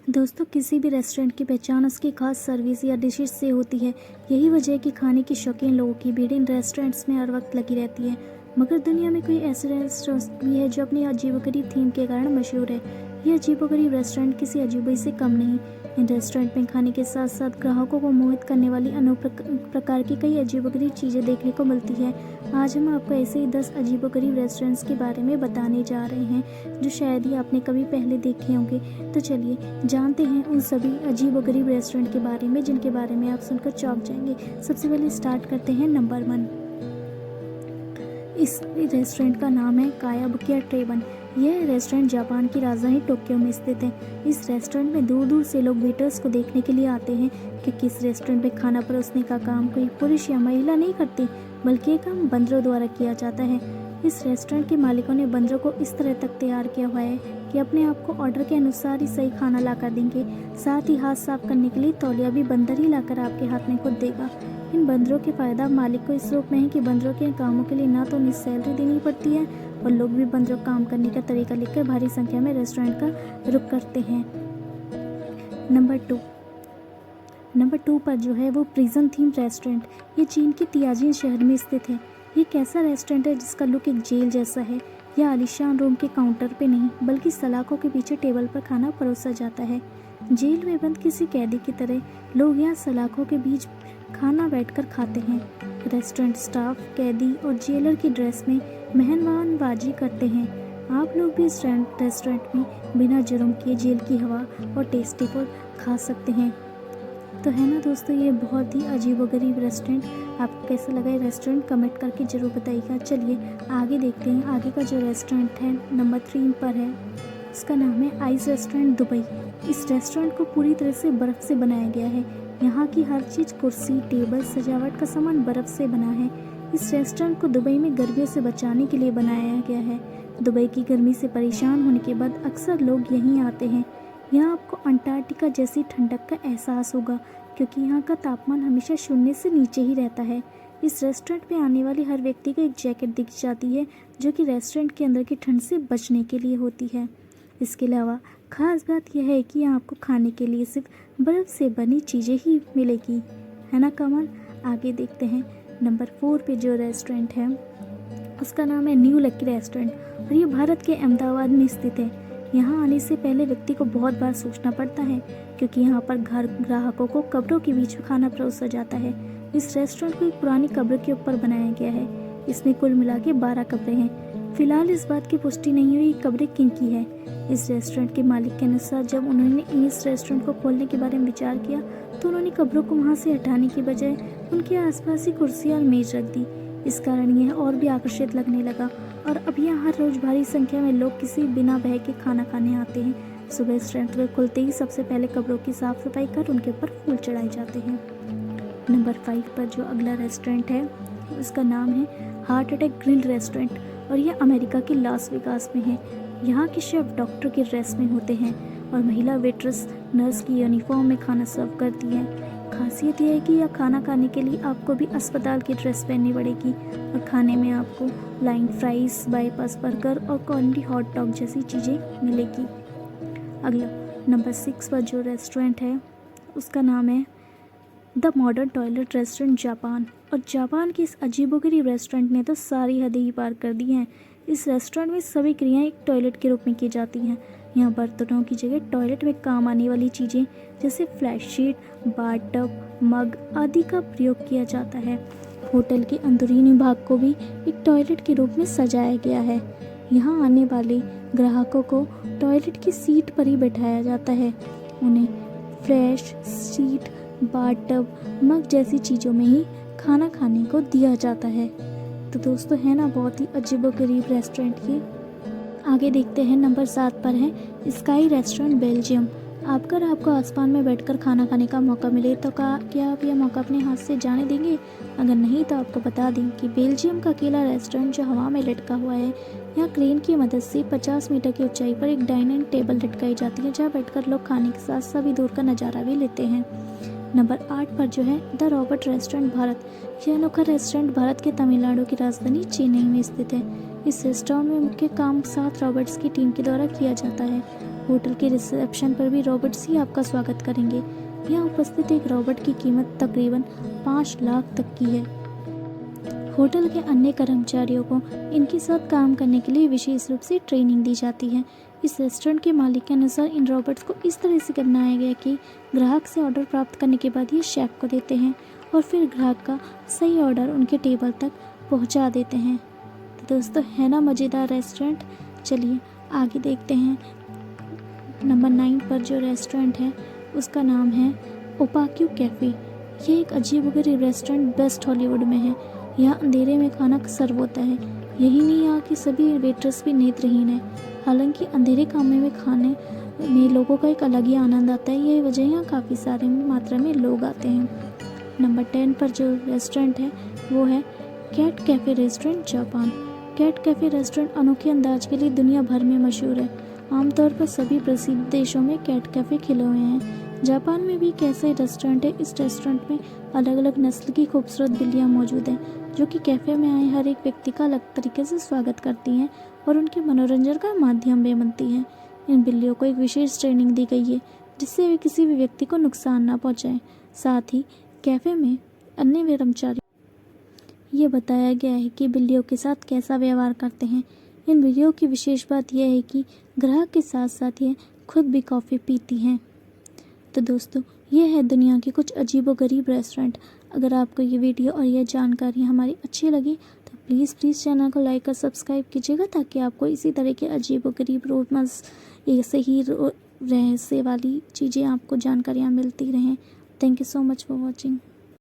दोस्तों, किसी भी रेस्टोरेंट की पहचान उसकी खास सर्विस या डिशेस से होती है। यही वजह है कि खाने की शौकीन लोगों की भीड़ इन रेस्टोरेंट्स में हर वक्त लगी रहती है। मगर दुनिया में कोई ऐसे रेस्टोरेंट भी है जो अपनी अजीबोगरीब थीम के कारण मशहूर है। ये अजीबोगरीब रेस्टोरेंट किसी अजूबे से कम नहीं। इन रेस्टोरेंट में खाने के साथ साथ ग्राहकों को मोहित करने वाली अनोख प्रकार की कई अजीबोगरीब चीज़ें देखने को मिलती है। आज हम आपको ऐसे ही 10 अजीबोगरीब रेस्टोरेंट्स के बारे में बताने जा रहे हैं जो शायद ही आपने कभी पहले देखे होंगे। तो चलिए जानते हैं उन सभी अजीबोगरीब रेस्टोरेंट के बारे में जिनके बारे में आप सुनकर चौंक जाएंगे। सबसे पहले स्टार्ट करते हैं नंबर 1। इस रेस्टोरेंट का नाम है कायाबुकिया ट्रेबन। यह रेस्टोरेंट जापान की राजधानी टोक्यो में स्थित है। इस रेस्टोरेंट में दूर दूर से लोग वेटर्स को देखने के लिए आते हैं, क्योंकि इस रेस्टोरेंट में खाना परोसने का काम कोई पुरुष या महिला नहीं करती, बल्कि ये काम बंदरों द्वारा किया जाता है। इस रेस्टोरेंट के मालिकों ने बंदरों को इस तरह तक तैयार किया हुआ है कि अपने आप को ऑर्डर के अनुसार ही सही खाना ला कर देंगे। साथ ही हाथ साफ करने के लिए तौलिया भी बंदर ही लाकर आपके हाथ में खुद देगा। इन बंदरों के फायदा मालिक को इस रूप में है कि बंदरों के कामों के लिए ना तो उन्हें सैलरी देनी पड़ती है और लोग भी बंदरों काम करने का तरीका लिखकर भारी संख्या में रेस्टोरेंट का रुख करते हैं। नंबर 2 पर जो है वो प्रिजन थीम रेस्टोरेंट। ये चीन के तियाजिन शहर में स्थित है। ये एक ऐसा रेस्टोरेंट है जिसका लुक एक जेल जैसा है। यह आलीशान रूम के काउंटर पे नहीं बल्कि सलाखों के पीछे टेबल पर खाना परोसा जाता है। जेल में बंद किसी कैदी की तरह लोग यहाँ सलाखों के बीच खाना बैठकर खाते हैं। रेस्टोरेंट स्टाफ कैदी और जेलर की ड्रेस में मेहमानबाजी करते हैं। आप लोग भी इस रेस्टोरेंट में बिना जुर्म किए जेल की हवा और टेस्टी फूड खा सकते हैं। तो है ना दोस्तों, ये बहुत ही अजीबोगरीब रेस्टोरेंट। आपको कैसा लगा ये रेस्टोरेंट कमेंट करके ज़रूर बताइएगा। चलिए आगे देखते हैं। आगे का जो रेस्टोरेंट है नंबर 3 पर है, इसका नाम है आइस रेस्टोरेंट दुबई। इस रेस्टोरेंट को पूरी तरह से बर्फ़ से बनाया गया है। यहाँ की हर चीज़ कुर्सी टेबल सजावट का सामान बर्फ़ से बना है। इस रेस्टोरेंट को दुबई में गर्मियों से बचाने के लिए बनाया गया है। दुबई की गर्मी से परेशान होने के बाद अक्सर लोग यहीं आते हैं। यहाँ आपको अंटार्कटिका जैसी ठंडक का एहसास होगा, क्योंकि यहाँ का तापमान हमेशा शून्य से नीचे ही रहता है। इस रेस्टोरेंट में आने वाले हर व्यक्ति को एक जैकेट दी जाती है, जो कि रेस्टोरेंट के अंदर की ठंड से बचने के लिए होती है। इसके अलावा खास बात यह है कि यहाँ आपको खाने के लिए सिर्फ बर्फ़ से बनी चीज़ें ही मिलेगी, है ना कमाल। आगे देखते हैं। नंबर 4 पे जो रेस्टोरेंट है उसका नाम है न्यू लकी रेस्टोरेंट और ये भारत के अहमदाबाद में स्थित है। यहाँ आने से पहले व्यक्ति को बहुत बार सोचना पड़ता है, क्योंकि यहाँ पर घर ग्राहकों को कब्रों के बीच में खाना परोसा जाता है। इस रेस्टोरेंट को एक पुरानी कब्र के ऊपर बनाया गया है। इसमें कुल मिला के 12 कब्रें हैं। फिलहाल इस बात की पुष्टि नहीं हुई कब्रें किन की है। इस रेस्टोरेंट के मालिक के अनुसार जब उन्होंने इस रेस्टोरेंट को खोलने के बारे में विचार किया तो उन्होंने कब्रों को वहाँ से हटाने की बजाय उनके आसपास ही कुर्सी और मेज रख दी। इस कारण यह और भी आकर्षित लगने लगा और अब यहाँ हर रोज़ भारी संख्या में लोग किसी बिना भय के खाना खाने आते हैं। सुबह रेस्टोरेंट खुलते ही सबसे पहले कब्रों की साफ सफाई कर उनके ऊपर फूल चढ़ाए जाते हैं। नंबर 5 पर जो अगला रेस्टोरेंट है उसका नाम है हार्ट अटैक ग्रिल रेस्टोरेंट और यह अमेरिका के लास वेगास में है। यहाँ के शेफ डॉक्टर के ड्रेस में होते हैं और महिला वेट्रेस नर्स की यूनिफॉर्म में खाना सर्व करती है। खासियत यह है कि यह खाना खाने के लिए आपको भी अस्पताल की ड्रेस पहननी पड़ेगी और खाने में आपको लाइन फ्राइज बाईपास बर्गर और कॉर्नली हॉट डॉग जैसी चीज़ें मिलेगी। अगला नंबर 6 पर जो रेस्टोरेंट है उसका नाम है the modern toilet restaurant Japan और जापान की इस अजीबोगरीब रेस्टोरेंट ने तो सारी हदें ही पार कर दी हैं। इस रेस्टोरेंट में सभी क्रियाएं एक टॉयलेट के रूप में की जाती हैं। यहाँ बर्तनों की जगह टॉयलेट में काम आने वाली चीज़ें जैसे फ्लैट शीट बाथटब मग आदि का प्रयोग किया जाता है। होटल के अंदरूनी भाग को भी एक टॉयलेट के रूप में सजाया गया है। यहाँ आने वाले ग्राहकों को टॉयलेट की सीट पर ही बैठाया जाता है। उन्हें फ्लैश शीट बाथटब मग जैसी चीज़ों में ही खाना खाने को दिया जाता है। तो दोस्तों है ना बहुत ही अजीबोगरीब रेस्टोरेंट की। आगे देखते हैं। नंबर 7 पर है स्काई रेस्टोरेंट बेल्जियम। अगर आपको आसमान में बैठकर खाना खाने का मौका मिले तो क्या आप यह मौका अपने हाथ से जाने देंगे? अगर नहीं तो आपको बता दें कि बेल्जियम का अकेला रेस्टोरेंट जो हवा में लटका हुआ है, यहाँ क्रेन की मदद से 50 मीटर की ऊंचाई पर एक डाइनिंग टेबल लटकाई जाती है, जहाँ बैठकर लोग खाने के साथ सभी दूर का नज़ारा भी लेते हैं। नंबर 8 पर जो है द रॉबर्ट रेस्टोरेंट भारत। यह अनोखा रेस्टोरेंट भारत के तमिलनाडु की राजधानी चेन्नई में स्थित है। इस रेस्टोरेंट में मुख्य काम 7 रॉबर्ट्स की टीम के द्वारा किया जाता है। होटल के रिसेप्शन पर भी रोबोट्स ही आपका स्वागत करेंगे। यहाँ उपस्थित एक रोबोट की कीमत तकरीबन 5 लाख तक की है। होटल के अन्य कर्मचारियों को इनके साथ काम करने के लिए विशेष रूप से ट्रेनिंग दी जाती है। इस रेस्टोरेंट के मालिक के अनुसार इन रोबोट्स को इस तरह से बनाया गया कि ग्राहक से ऑर्डर प्राप्त करने के बाद ये शेफ को देते हैं और फिर ग्राहक का सही ऑर्डर उनके टेबल तक पहुंचा देते हैं। तो दोस्तों, है ना मज़ेदार रेस्टोरेंट। चलिए आगे देखते हैं। नंबर 9 पर जो रेस्टोरेंट है उसका नाम है ओपाक्यू कैफ़े। ये एक अजीबोगरीब रेस्टोरेंट वेस्ट हॉलीवुड में है। यहाँ अंधेरे में खाना सर्व होता है। यही नहीं, यहाँ की सभी वेटर्स भी नेत्रहीन है। हालांकि अंधेरे कमरे में खाने में लोगों का एक अलग ही आनंद आता है। यही वजह यहाँ काफ़ी सारे मात्रा में लोग आते हैं। नंबर 10 पर जो रेस्टोरेंट है वो है cat cafe restaurant Japan. Cat cafe restaurant अनोखे अंदाज के लिए दुनिया भर में मशहूर है। आमतौर पर सभी प्रसिद्ध देशों में कैट कैफ़े खिले हुए हैं। जापान में भी एक ऐसा रेस्टोरेंट है। इस रेस्टोरेंट में अलग अलग नस्ल की खूबसूरत बिल्लियाँ मौजूद हैं जो कि कैफ़े में आए हर एक व्यक्ति का अलग तरीके से स्वागत करती हैं और उनके मनोरंजन का माध्यम भी बनती हैं। इन बिल्लियों को एक विशेष ट्रेनिंग दी गई है जिससे वे किसी भी व्यक्ति को नुकसान ना पहुँचाएं। साथ ही कैफ़े में अन्य कर्मचारी ये बताया गया है कि बिल्लियों के साथ कैसा व्यवहार करते हैं। इन बिल्लियों की विशेष बात यह है कि ग्राहक के साथ साथ ये खुद भी कॉफ़ी पीती हैं। तो दोस्तों, ये है दुनिया के कुछ अजीबोगरीब रेस्टोरेंट। अगर आपको ये वीडियो और ये जानकारी हमारी अच्छी लगी तो प्लीज़ चैनल को लाइक और सब्सक्राइब कीजिएगा ताकि आपको इसी तरह के अजीबोगरीब रोज़मर्रा ऐसे ही रहस्य वाली चीज़ें आपको जानकारियाँ मिलती रहें। Thank you so much for watching.